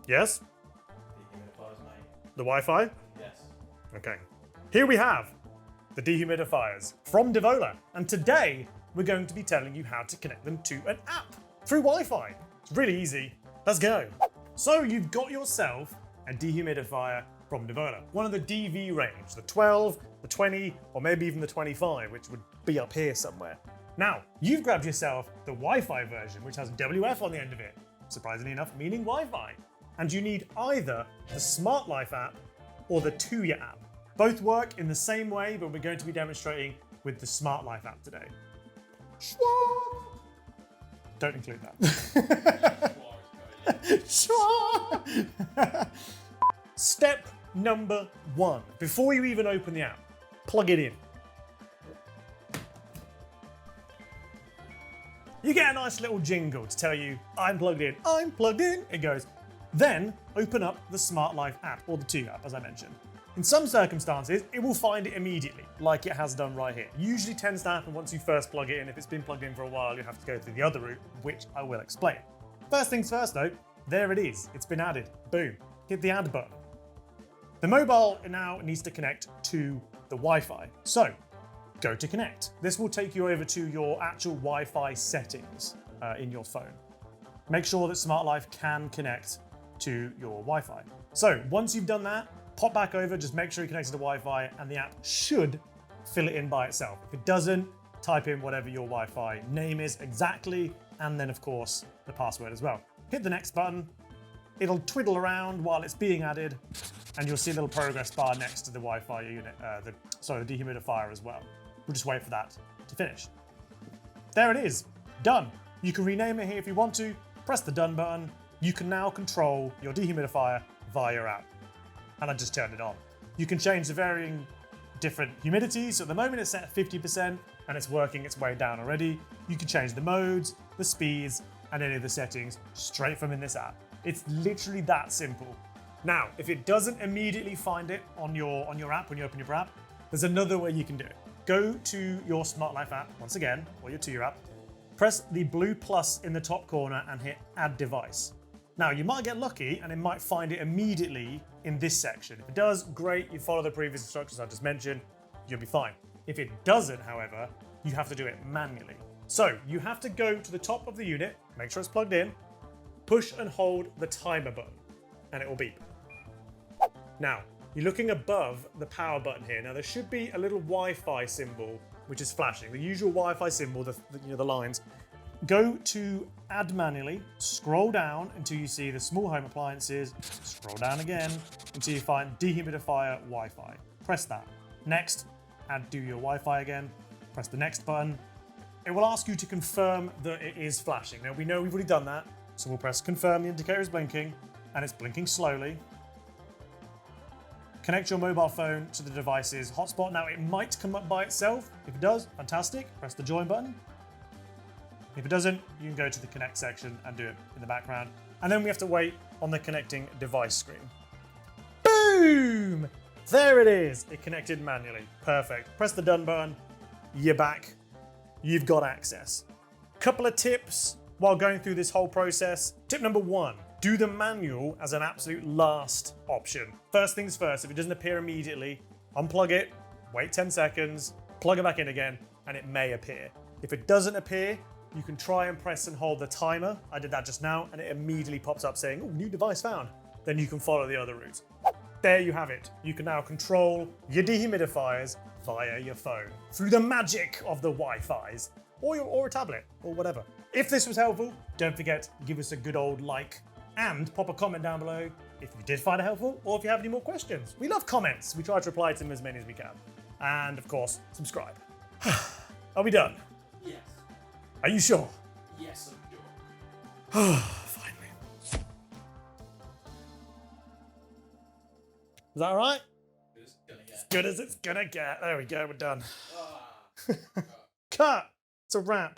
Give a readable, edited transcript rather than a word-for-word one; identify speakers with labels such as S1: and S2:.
S1: Yes?
S2: Dehumidifiers, mate.
S1: The Wi-Fi?
S2: Yes.
S1: Okay. Here we have the dehumidifiers from Devola. And today, we're going to be telling you how to connect them to an app through Wi-Fi. It's really easy. Let's go. So you've got yourself a dehumidifier from Devola. One of the DV range, the 12, the 20, or maybe even the 25, which would be up here somewhere. Now, you've grabbed yourself the Wi-Fi version, which has WF on the end of it, surprisingly enough, meaning Wi-Fi. And you need either the Smart Life app or the Tuya app. Both work in the same way, but we're going to be demonstrating with the Smart Life app today. Don't include that. Step number 1. Before you even open the app, plug it in. You get a nice little jingle to tell you, I'm plugged in, I'm plugged in. It goes. Then open up the Smart Life app, or the Tuya app, as I mentioned. In some circumstances, it will find it immediately, like it has done right here. Usually tends to happen once you first plug it in. If it's been plugged in for a while, you have to go through the other route, which I will explain. First things first though, there it is. It's been added. Boom. Hit the add button. The mobile now needs to connect to the Wi-Fi. So, go to connect. This will take you over to your actual Wi-Fi settings in your phone. Make sure that Smart Life can connect to your Wi-Fi. So, once you've done that, pop back over, just make sure you connect to the Wi-Fi, and the app should fill it in by itself. If it doesn't, type in whatever your Wi-Fi name is exactly, and then of course, the password as well. Hit the next button, it'll twiddle around while it's being added, and you'll see a little progress bar next to the Wi-Fi unit, the dehumidifier as well. We'll just wait for that to finish. There it is, done. You can rename it here if you want to, press the done button. You can now control your dehumidifier via your app. And I just turned it on. You can change the varying different humidities. So at the moment it's set at 50% and it's working its way down already. You can change the modes, the speeds, and any of the settings straight from in this app. It's literally that simple. Now, if it doesn't immediately find it on your app when you open your app, there's another way you can do it. Go to your Smart Life app once again, or your Tuya app. Press the blue plus in the top corner and hit Add Device. Now, you might get lucky and it might find it immediately in this section. If it does, great, you follow the previous instructions I just mentioned, you'll be fine. If it doesn't, however, you have to do it manually. So you have to go to the top of the unit, make sure it's plugged in, push and hold the timer button, and it will beep. Now, you're looking above the power button here. Now, there should be a little Wi-Fi symbol which is flashing, the usual Wi-Fi symbol, the lines. Go to Add Manually, scroll down until you see the small home appliances, scroll down again until you find Dehumidifier Wi-Fi. Press that. Next, add Do Your Wi-Fi again, press the next button. It will ask you to confirm that it is flashing. Now we know we've already done that, so we'll press confirm, the indicator is blinking, and it's blinking slowly. Connect your mobile phone to the device's hotspot. Now it might come up by itself. If it does, fantastic, press the join button. If it doesn't, you can go to the connect section and do it in the background. And then we have to wait on the connecting device screen. Boom! There it is. It connected manually. Perfect. Press the done button. You're back. You've got access. Couple of tips while going through this whole process. Tip number 1, do the manual as an absolute last option. First things first, if it doesn't appear immediately, unplug it, wait 10 seconds, plug it back in again, and it may appear. If it doesn't appear, you can try and press and hold the timer. I did that just now, and it immediately pops up saying, oh, new device found. Then you can follow the other route. There you have it. You can now control your dehumidifiers via your phone through the magic of the Wi-Fis or a tablet or whatever. If this was helpful, don't forget to give us a good old like and pop a comment down below if you did find it helpful or if you have any more questions. We love comments. We try to reply to them as many as we can. And of course, subscribe. Are we done?
S2: Yes.
S1: Are you sure?
S2: Yes, I'm sure.
S1: Finally. Is that all right?
S2: It's gonna get.
S1: As good as it's gonna get. There we go, we're done.
S2: Ah.
S1: Cut! It's a wrap.